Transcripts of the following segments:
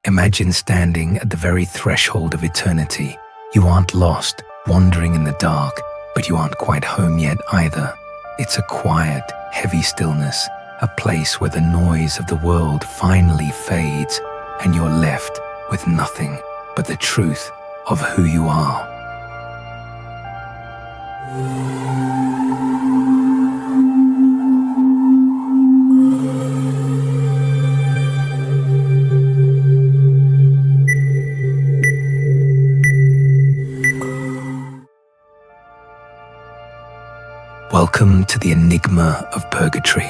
Imagine standing at the very threshold of eternity. You aren't lost, wandering in the dark, but you aren't quite home yet either. It's a quiet, heavy stillness, a place where the noise of the world finally fades and you're left with nothing but the truth of who you are. Welcome to the enigma of Purgatory.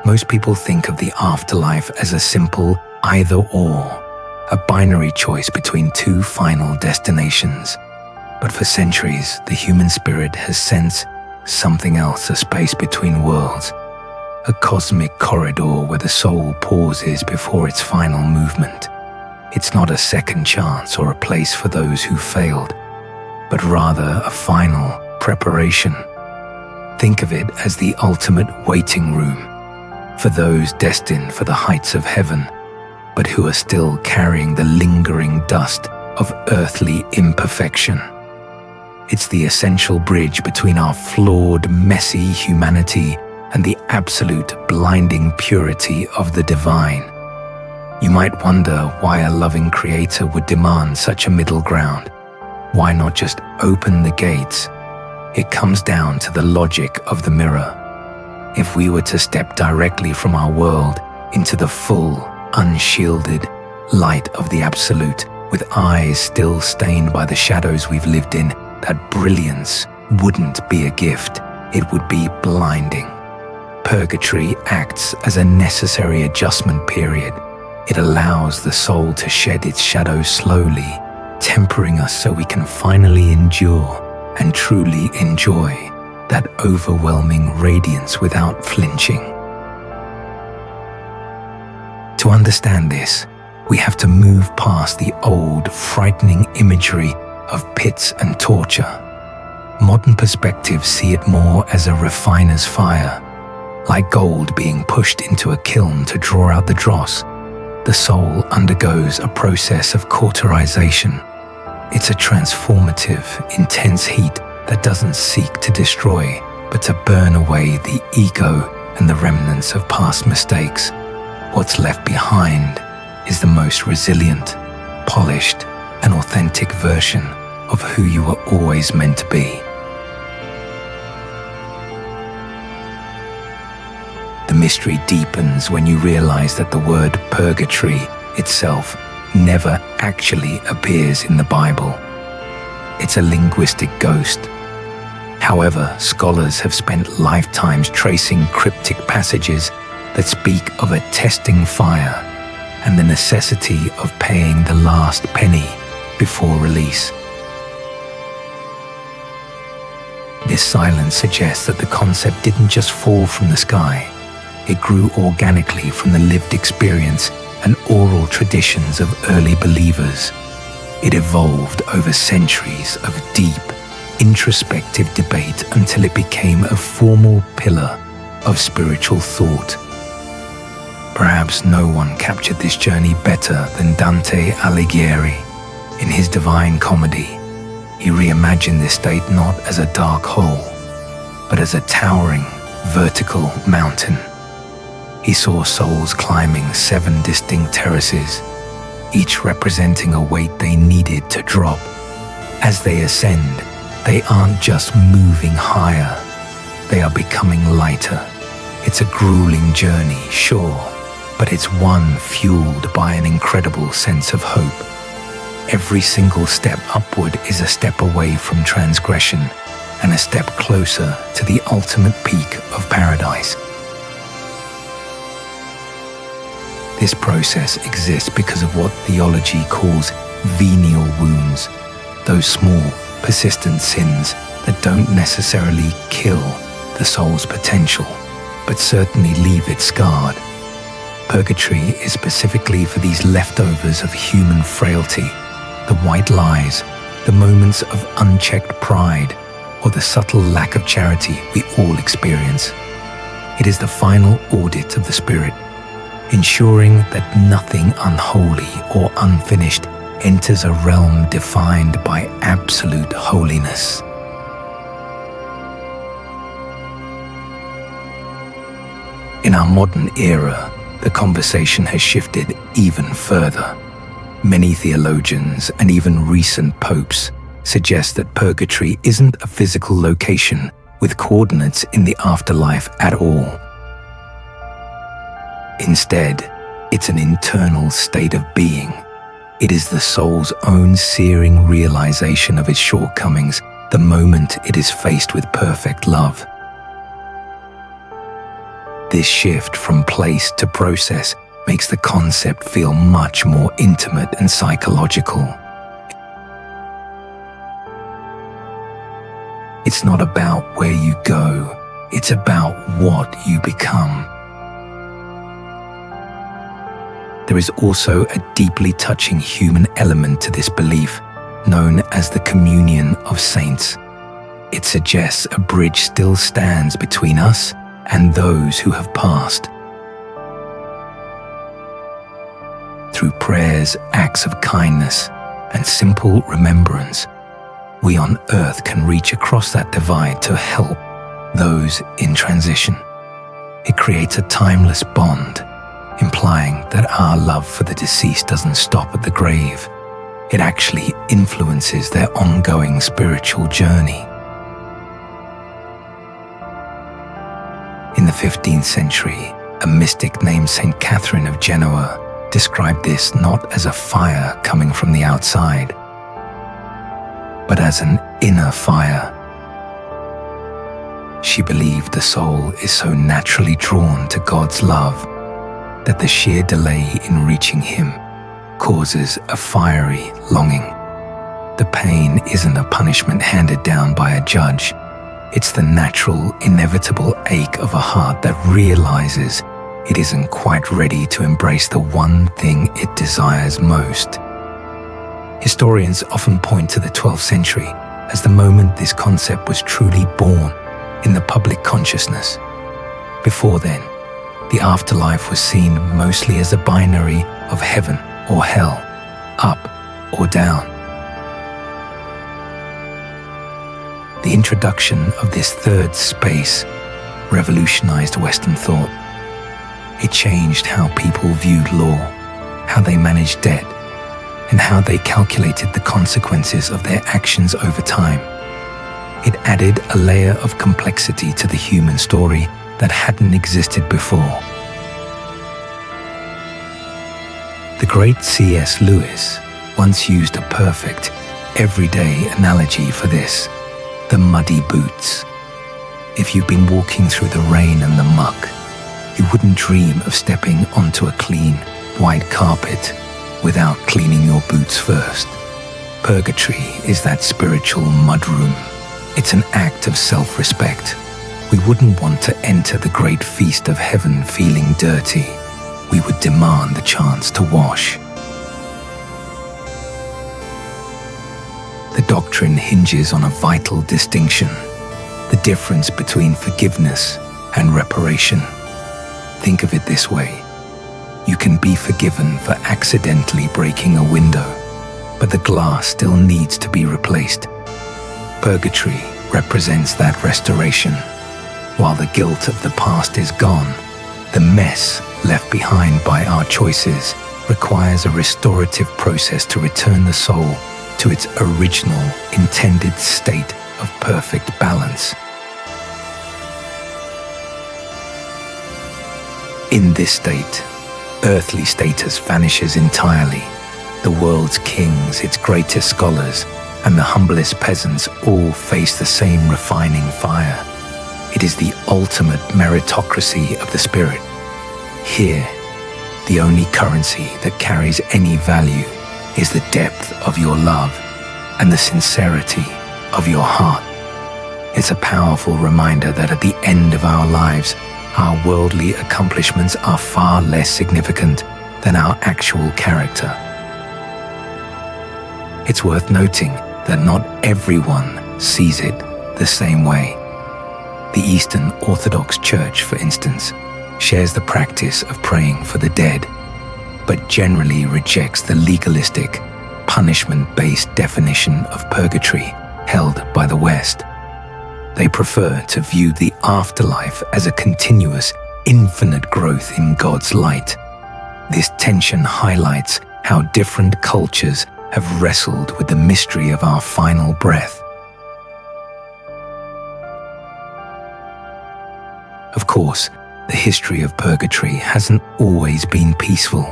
Most people think of the afterlife as a simple either-or, a binary choice between two final destinations. But for centuries, the human spirit has sensed something else, a space between worlds, a cosmic corridor where the soul pauses before its final movement. It's not a second chance or a place for those who failed, but rather a final preparation. Think of it as the ultimate waiting room for those destined for the heights of heaven, but who are still carrying the lingering dust of earthly imperfection. It's the essential bridge between our flawed, messy humanity and the absolute, blinding purity of the divine. You might wonder why a loving creator would demand such a middle ground. Why not just open the gates? It comes down to the logic of the mirror. If we were to step directly from our world into the full, unshielded light of the Absolute, with eyes still stained by the shadows we've lived in, that brilliance wouldn't be a gift, it would be blinding. Purgatory acts as a necessary adjustment period. It allows the soul to shed its shadows slowly, tempering us so we can finally endure and truly enjoy that overwhelming radiance without flinching. To understand this, we have to move past the old, frightening imagery of pits and torture. Modern perspectives see it more as a refiner's fire, like gold being pushed into a kiln to draw out the dross. The soul undergoes a process of cauterization. It's a transformative, intense heat that doesn't seek to destroy, but to burn away the ego and the remnants of past mistakes. What's left behind is the most resilient, polished, and authentic version of who you were always meant to be. The mystery deepens when you realize that the word purgatory itself never actually appears in the Bible. It's a linguistic ghost. However, scholars have spent lifetimes tracing cryptic passages that speak of a testing fire and the necessity of paying the last penny before release. This silence suggests that the concept didn't just fall from the sky. It grew organically from the lived experience and oral traditions of early believers. It evolved over centuries of deep, introspective debate until it became a formal pillar of spiritual thought. Perhaps no one captured this journey better than Dante Alighieri. In his Divine Comedy, he reimagined this state not as a dark hole, but as a towering, vertical mountain. He saw souls climbing 7 distinct terraces, each representing a weight they needed to drop. As they ascend, they aren't just moving higher, they are becoming lighter. It's a grueling journey, sure, but it's one fueled by an incredible sense of hope. Every single step upward is a step away from transgression and a step closer to the ultimate peak of paradise. This process exists because of what theology calls venial wounds, those small, persistent sins that don't necessarily kill the soul's potential, but certainly leave it scarred. Purgatory is specifically for these leftovers of human frailty, the white lies, the moments of unchecked pride, or the subtle lack of charity we all experience. It is the final audit of the spirit, ensuring that nothing unholy or unfinished enters a realm defined by absolute holiness. In our modern era, the conversation has shifted even further. Many theologians and even recent popes suggest that purgatory isn't a physical location with coordinates in the afterlife at all. Instead, it's an internal state of being. It is the soul's own searing realization of its shortcomings the moment it is faced with perfect love. This shift from place to process makes the concept feel much more intimate and psychological. It's not about where you go, it's about what you become. There is also a deeply touching human element to this belief, known as the communion of saints. It suggests a bridge still stands between us and those who have passed. Through prayers, acts of kindness, and simple remembrance, we on earth can reach across that divide to help those in transition. It creates a timeless bond, implying that our love for the deceased doesn't stop at the grave. It actually influences their ongoing spiritual journey. In the 15th century, a mystic named Saint Catherine of Genoa described this not as a fire coming from the outside, but as an inner fire. She believed the soul is so naturally drawn to God's love that the sheer delay in reaching Him causes a fiery longing. The pain isn't a punishment handed down by a judge. It's the natural, inevitable ache of a heart that realizes it isn't quite ready to embrace the one thing it desires most. Historians often point to the 12th century as the moment this concept was truly born in the public consciousness. Before then, the afterlife was seen mostly as a binary of heaven or hell, up or down. The introduction of this third space revolutionized Western thought. It changed how people viewed law, how they managed debt, and how they calculated the consequences of their actions over time. It added a layer of complexity to the human story that hadn't existed before. The great C.S. Lewis once used a perfect, everyday analogy for this: the muddy boots. If you've been walking through the rain and the muck, you wouldn't dream of stepping onto a clean, white carpet without cleaning your boots first. Purgatory is that spiritual mudroom. It's an act of self-respect. We wouldn't want to enter the great feast of heaven feeling dirty. We would demand the chance to wash. The doctrine hinges on a vital distinction: the difference between forgiveness and reparation. Think of it this way: you can be forgiven for accidentally breaking a window, but the glass still needs to be replaced. Purgatory represents that restoration. While the guilt of the past is gone, the mess left behind by our choices requires a restorative process to return the soul to its original intended state of perfect balance. In this state, earthly status vanishes entirely. The world's kings, its greatest scholars, and the humblest peasants all face the same refining fire. It is the ultimate meritocracy of the spirit. Here, the only currency that carries any value is the depth of your love and the sincerity of your heart. It's a powerful reminder that at the end of our lives, our worldly accomplishments are far less significant than our actual character. It's worth noting that not everyone sees it the same way. The Eastern Orthodox Church, for instance, shares the practice of praying for the dead, but generally rejects the legalistic, punishment-based definition of purgatory held by the West. They prefer to view the afterlife as a continuous, infinite growth in God's light. This tension highlights how different cultures have wrestled with the mystery of our final breath. Of course, the history of purgatory hasn't always been peaceful.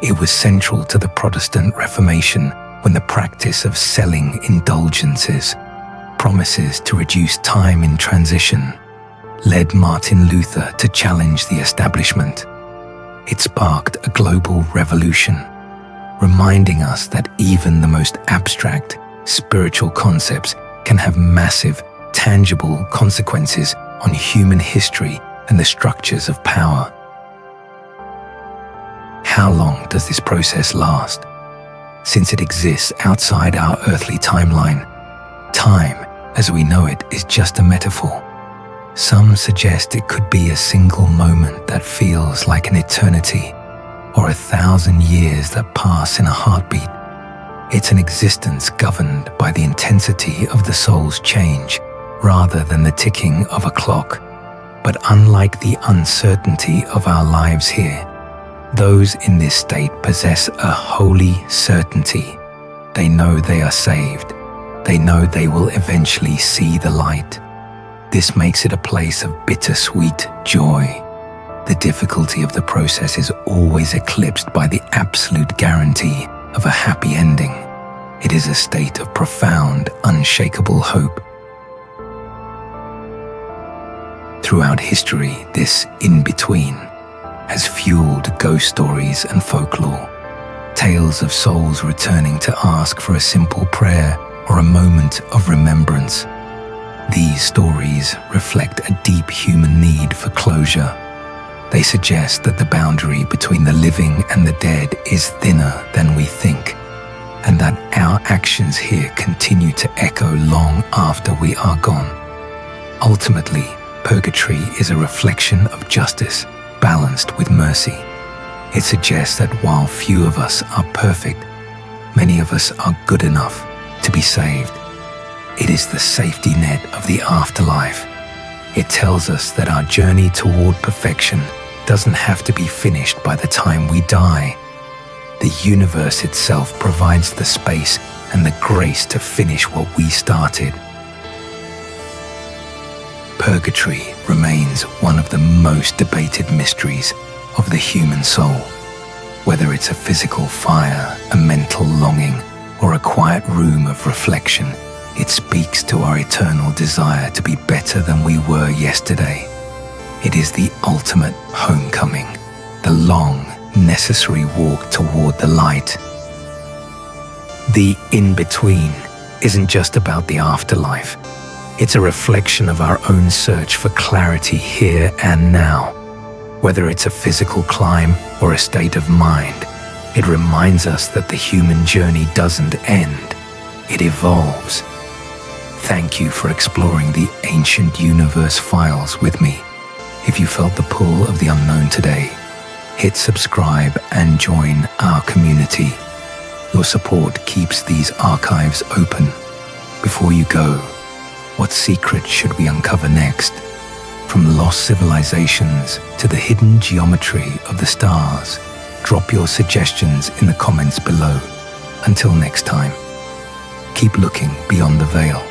It was central to the Protestant Reformation when the practice of selling indulgences, promises to reduce time in transition, led Martin Luther to challenge the establishment. It sparked a global revolution, reminding us that even the most abstract spiritual concepts can have massive, tangible consequences on human history and the structures of power. How long does this process last? Since it exists outside our earthly timeline, time, as we know it, is just a metaphor. Some suggest it could be a single moment that feels like an eternity, or 1,000 years that pass in a heartbeat. It's an existence governed by the intensity of the soul's change, rather than the ticking of a clock. But unlike the uncertainty of our lives here, those in this state possess a holy certainty. They know they are saved. They know they will eventually see the light. This makes it a place of bittersweet joy. The difficulty of the process is always eclipsed by the absolute guarantee of a happy ending. It is a state of profound, unshakable hope. Throughout history, this in-between has fueled ghost stories and folklore, tales of souls returning to ask for a simple prayer or a moment of remembrance. These stories reflect a deep human need for closure. They suggest that the boundary between the living and the dead is thinner than we think, and that our actions here continue to echo long after we are gone. Ultimately, purgatory is a reflection of justice, balanced with mercy. It suggests that while few of us are perfect, many of us are good enough to be saved. It is the safety net of the afterlife. It tells us that our journey toward perfection doesn't have to be finished by the time we die. The universe itself provides the space and the grace to finish what we started. Purgatory remains one of the most debated mysteries of the human soul. Whether it's a physical fire, a mental longing, or a quiet room of reflection, it speaks to our eternal desire to be better than we were yesterday. It is the ultimate homecoming, the long, necessary walk toward the light. The in-between isn't just about the afterlife. It's a reflection of our own search for clarity here and now. Whether it's a physical climb or a state of mind, it reminds us that the human journey doesn't end, it evolves. Thank you for exploring the ancient universe files with me. If you felt the pull of the unknown today, hit subscribe and join our community. Your support keeps these archives open. Before you go, what secret should we uncover next? From lost civilizations to the hidden geometry of the stars, drop your suggestions in the comments below. Until next time, keep looking beyond the veil.